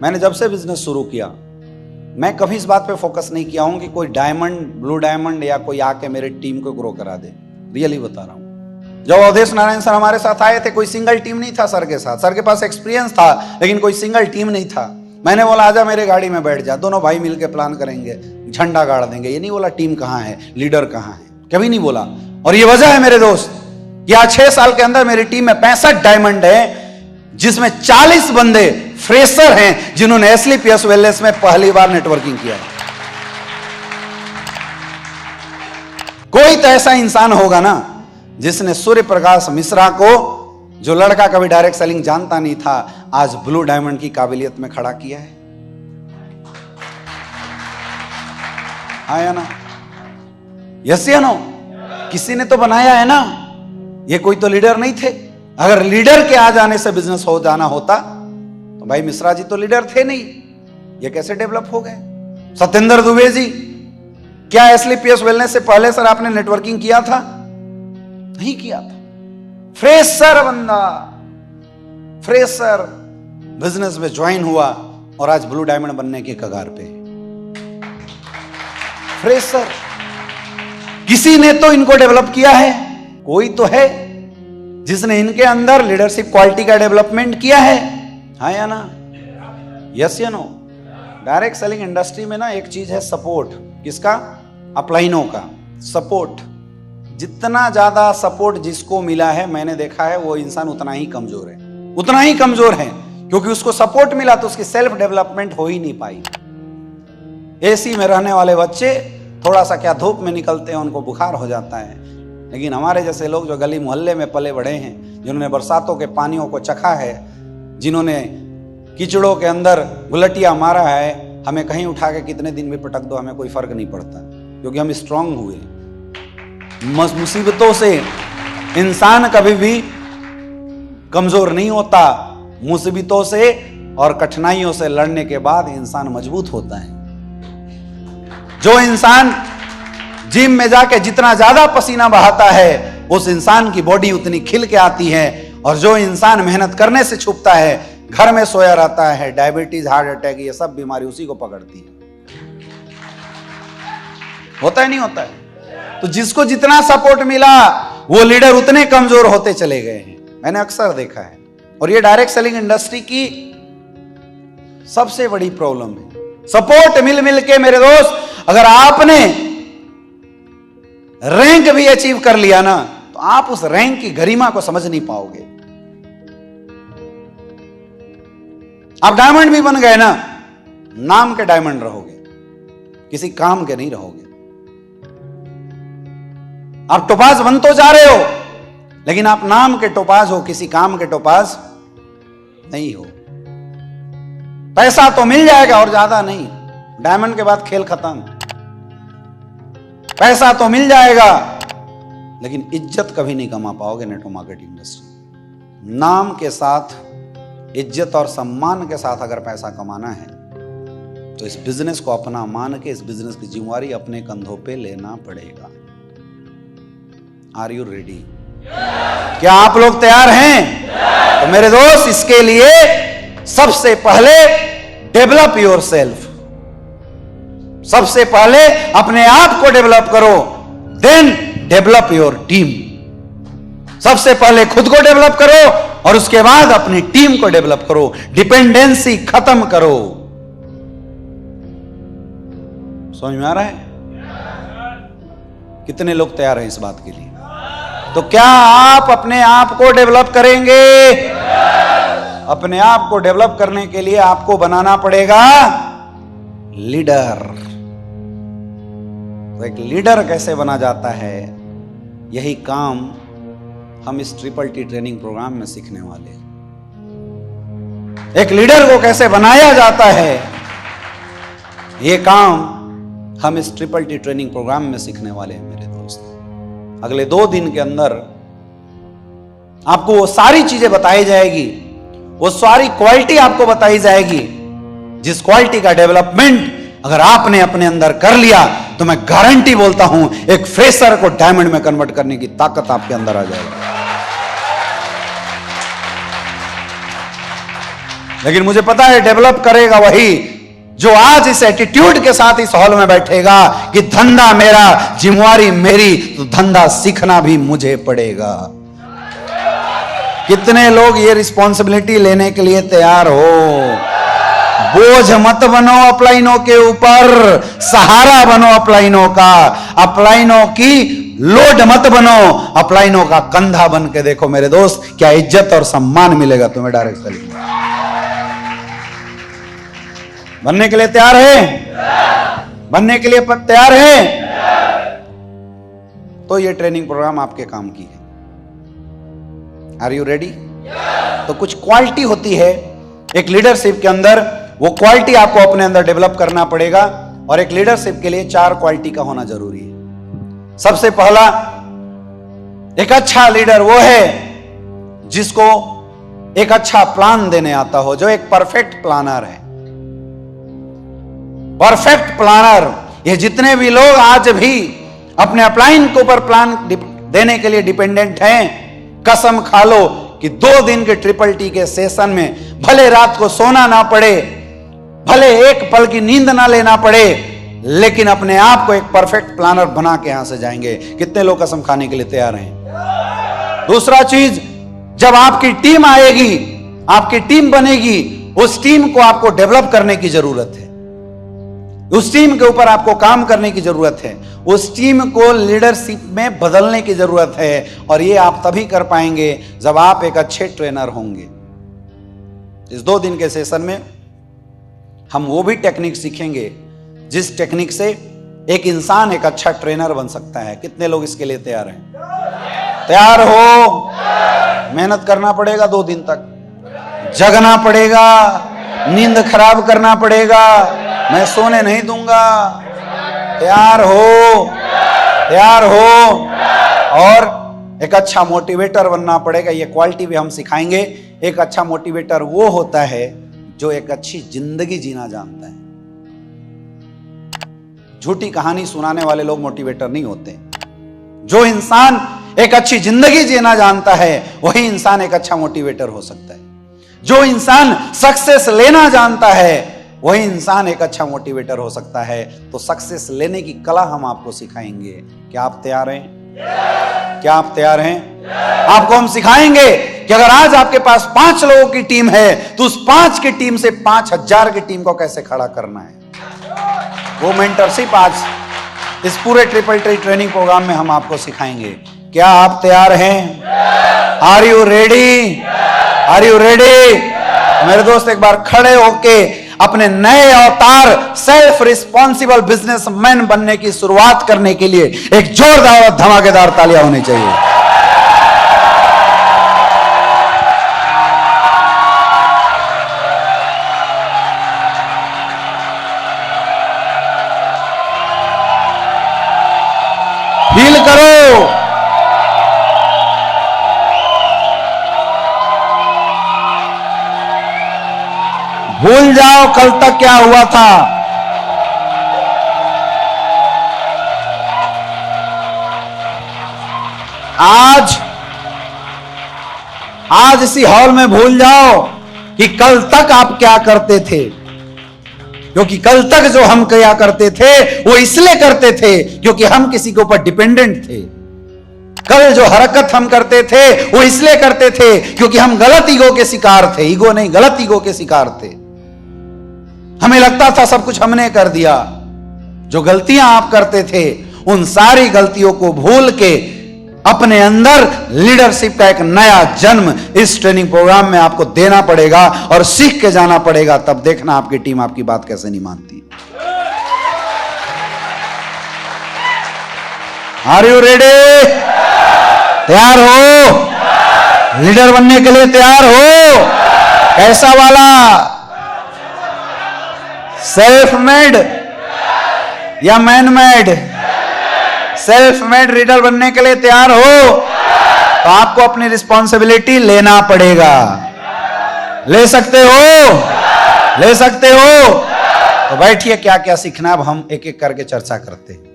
मैंने जब से बिजनेस शुरू किया, मैं कभी इस बात पे फोकस नहीं किया हूं कि कोई डायमंड, ब्लू डायमंड या कोई आके मेरे टीम को ग्रो करा दे। रियली बता रहा हूं। जब अवधेश नारायण सर हमारे साथ आए थे, कोई सिंगल टीम नहीं था सर के साथ। सर के पास एक्सपीरियंस था लेकिन कोई सिंगल टीम नहीं था। मैंने बोला आजा मेरे गाड़ी में बैठ जा, दोनों भाई मिलकर प्लान करेंगे, झंडा गाड़ देंगे। ये नहीं बोला टीम कहां है, लीडर कहां है, कभी नहीं बोला। और ये वजह है मेरे दोस्त कि आज 6 साल के अंदर मेरी टीम में 65 डायमंड है, जिसमें 40 बंदे फ्रेशर हैं जिन्होंने एसलीपीएस वेलनेस में पहली बार नेटवर्किंग किया है। कोई तो ऐसा इंसान होगा ना जिसने सूर्य प्रकाश मिश्रा को, जो लड़का कभी डायरेक्ट सेलिंग जानता नहीं था, आज ब्लू डायमंड की काबिलियत में खड़ा किया है। आया ना? यस या नो? किसी ने तो बनाया है ना, ये कोई तो लीडर नहीं थे। अगर लीडर के आ जाने से बिजनेस हो जाना होता तो भाई मिश्रा जी तो लीडर थे नहीं, ये कैसे डेवलप हो गए? सत्येंद्र दुबे जी, क्या एसलीपीएस वेलनेस से पहले सर आपने नेटवर्किंग किया था? नहीं किया था। फ्रेशर बंदा, फ्रेशर बिजनेस में ज्वाइन हुआ और आज ब्लू डायमंड बनने के कगार पे। फ्रेशर, किसी ने तो इनको डेवलप किया है, कोई तो है जिसने इनके अंदर लीडरशिप क्वालिटी का डेवलपमेंट किया है। हाँ या ना? यस या नो? डायरेक्ट सेलिंग इंडस्ट्री में ना एक चीज है सपोर्ट। किसका? अपलाइनों का सपोर्ट। जितना ज्यादा सपोर्ट जिसको मिला है, मैंने देखा है वो इंसान उतना ही कमजोर है, उतना ही कमजोर है, क्योंकि उसको सपोर्ट मिला तो उसकी सेल्फ डेवलपमेंट हो ही नहीं पाई। एसी में रहने वाले बच्चे थोड़ा सा क्या धूप में निकलते हैं उनको बुखार हो जाता है, लेकिन हमारे जैसे लोग जो गली मोहल्ले में पले बड़े हैं, जिन्होंने बरसातों के पानियों को चखा है, जिन्होंने कीचड़ों के अंदर गुलटिया मारा है, हमें कहीं उठा के कितने दिन भी पटक दो हमें कोई फर्क नहीं पड़ता, क्योंकि हम स्ट्रांग हुए। मुसीबतों से इंसान कभी भी कमजोर नहीं होता, मुसीबतों से और कठिनाइयों से लड़ने के बाद इंसान मजबूत होता है। जो इंसान जिम में जाके जितना ज्यादा पसीना बहाता है, उस इंसान की बॉडी उतनी खिल के आती है, और जो इंसान मेहनत करने से छुपता है, घर में सोया रहता है, डायबिटीज, हार्ट अटैक, ये सब बीमारी उसी को पकड़ती है। होता है नहीं होता है? तो जिसको जितना सपोर्ट मिला वो लीडर उतने कमजोर होते चले गए हैं, मैंने अक्सर देखा है। और ये डायरेक्ट सेलिंग इंडस्ट्री की सबसे बड़ी प्रॉब्लम है। सपोर्ट मिल मिल के मेरे दोस्त, अगर आपने रैंक भी अचीव कर लिया ना, तो आप उस रैंक की गरिमा को समझ नहीं पाओगे। आप डायमंड भी बन गए ना, नाम के डायमंड रहोगे, किसी काम के नहीं रहोगे। आप टोपाज बन तो जा रहे हो, लेकिन आप नाम के टोपाज हो, किसी काम के टोपाज नहीं हो। पैसा तो मिल जाएगा और ज्यादा नहीं, डायमंड के बाद खेल खत्म। पैसा तो मिल जाएगा लेकिन इज्जत कभी नहीं कमा पाओगे नेटवर्क मार्केटिंग इंडस्ट्री। नाम के साथ, इज्जत और सम्मान के साथ अगर पैसा कमाना है तो इस बिजनेस को अपना मान के इस बिजनेस की जिम्मेवारी अपने कंधों पे लेना पड़ेगा। Are you ready? क्या आप लोग तैयार हैं? तो मेरे दोस्त, इसके लिए सबसे पहले डेवलप योर सेल्फ। सबसे पहले अपने आप को डेवलप करो, देन डेवलप योर टीम। सबसे पहले खुद को डेवलप करो और उसके बाद अपनी टीम को डेवलप करो। डिपेंडेंसी खत्म करो। समझ में आ रहा है? कितने लोग तैयार हैं इस बात के लिए? तो क्या आप अपने आप को डेवलप करेंगे? अपने आप को डेवलप करने के लिए आपको बनाना पड़ेगा लीडर। तो एक लीडर कैसे बना जाता है, यही काम हम इस ट्रिपल टी ट्रेनिंग प्रोग्राम में सीखने वाले हैं। एक लीडर को कैसे बनाया जाता है, यह काम हम इस ट्रिपल टी ट्रेनिंग प्रोग्राम में सीखने वाले हैं मेरे दोस्त। अगले 2 दिन के अंदर आपको वो सारी चीजें बताई जाएगी, वो सारी क्वालिटी आपको बताई जाएगी, जिस क्वालिटी का डेवलपमेंट अगर आपने अपने अंदर कर लिया तो मैं गारंटी बोलता हूं एक फ्रेशर को डायमंड में कन्वर्ट करने की ताकत आपके अंदर आ जाएगी। लेकिन मुझे पता है डेवलप करेगा वही जो आज इस एटीट्यूड के साथ इस हॉल में बैठेगा कि धंधा मेरा, जिम्मेवारी मेरी, तो धंधा सीखना भी मुझे पड़ेगा। कितने लोग ये रिस्पॉन्सिबिलिटी लेने के लिए तैयार हो? बोझ मत बनो अपलाइनों के ऊपर, सहारा बनो अपलाइनों का। अपलाइनों की लोड मत बनो, अपलाइनों का कंधा बन के देखो मेरे दोस्त, क्या इज्जत और सम्मान मिलेगा तुम्हें डायरेक्ट सेलिंग में। बनने के लिए तैयार है? बनने के लिए तैयार है? तो ये ट्रेनिंग प्रोग्राम आपके काम की है। Are you ready? तो कुछ क्वालिटी होती है एक लीडरशिप के अंदर, वो क्वालिटी आपको अपने अंदर डेवलप करना पड़ेगा। और एक लीडरशिप के लिए 4 क्वालिटी का होना जरूरी है। सबसे पहला, एक अच्छा लीडर वो है जिसको एक अच्छा प्लान देने आता हो, जो एक परफेक्ट प्लानर है। परफेक्ट प्लानर, ये जितने भी लोग आज भी अपने अपलाइन के ऊपर प्लान देने के लिए डिपेंडेंट हैं, कसम खा लो कि 2 दिन के ट्रिपल टी के सेशन में भले रात को सोना ना पड़े, भले एक पल की नींद ना लेना पड़े, लेकिन अपने आप को एक परफेक्ट प्लानर बना के यहां से जाएंगे। कितने लोग कसम खाने के लिए तैयार हैं? दूसरा चीज, जब आपकी टीम आएगी, आपकी टीम बनेगी, उस टीम को आपको डेवलप करने की जरूरत है। उस टीम के ऊपर आपको काम करने की जरूरत है। उस टीम को लीडरशिप में बदलने की जरूरत है। और ये आप तभी कर पाएंगे जब आप एक अच्छे ट्रेनर होंगे। इस 2 दिन के सेशन में हम वो भी टेक्निक सीखेंगे जिस टेक्निक से एक इंसान एक अच्छा ट्रेनर बन सकता है। कितने लोग इसके लिए तैयार हैं? तैयार हो? मेहनत करना पड़ेगा 2 दिन तक, जगना पड़ेगा, नींद खराब करना पड़ेगा, मैं सोने नहीं दूंगा। तैयार हो? तैयार हो? और एक अच्छा मोटिवेटर बनना पड़ेगा। ये क्वालिटी भी हम सिखाएंगे। एक अच्छा मोटिवेटर वो होता है जो एक अच्छी जिंदगी जीना जानता है। झूठी कहानी सुनाने वाले लोग मोटिवेटर नहीं होते। जो इंसान एक अच्छी जिंदगी जीना जानता है वही इंसान एक अच्छा मोटिवेटर हो सकता है। जो इंसान सक्सेस लेना जानता है वही इंसान एक अच्छा मोटिवेटर हो सकता है। तो सक्सेस लेने की कला हम आपको सिखाएंगे। क्या आप तैयार हैं? क्या आप तैयार हैं? आपको हम सिखाएंगे कि अगर आज आपके पास 5 लोगों की टीम है तो उस 5 की टीम से 5000 की टीम को कैसे खड़ा करना है। वो मेंटरशिप आज इस पूरे ट्रिपल टी ट्रेनिंग प्रोग्राम में हम आपको सिखाएंगे। क्या आप तैयार हैं? Are you ready? Are you ready? मेरे दोस्त एक बार खड़े होके अपने नए अवतार सेल्फ रिस्पॉन्सिबल बिजनेसमैन बनने की शुरुआत करने के लिए एक जोरदार और धमाकेदार तालियां होनी चाहिए। फील करो। भूल जाओ कल तक क्या हुआ था। आज इसी हॉल में भूल जाओ कि कल तक आप क्या करते थे। क्योंकि कल तक जो हम किया करते थे वो इसलिए करते थे क्योंकि हम किसी के ऊपर डिपेंडेंट थे। कल जो हरकत हम करते थे वो इसलिए करते थे क्योंकि हम गलत ईगो के शिकार थे। ईगो नहीं, गलत ईगो के शिकार थे। हमें लगता था सब कुछ हमने कर दिया। जो गलतियां आप करते थे उन सारी गलतियों को भूल के अपने अंदर लीडरशिप का एक नया जन्म इस ट्रेनिंग प्रोग्राम में आपको देना पड़ेगा और सीख के जाना पड़ेगा। तब देखना आपकी टीम आपकी बात कैसे नहीं मानती। Are you ready? तैयार हो? लीडर बनने के लिए तैयार हो? कैसा वाला? सेल्फ मेड या man made? Self made leader बनने के लिए तैयार हो तो आपको अपनी रिस्पॉन्सिबिलिटी लेना पड़ेगा। ले सकते हो? ले सकते हो? तो बैठिए, क्या क्या सीखना अब हम एक एक करके चर्चा करते हैं।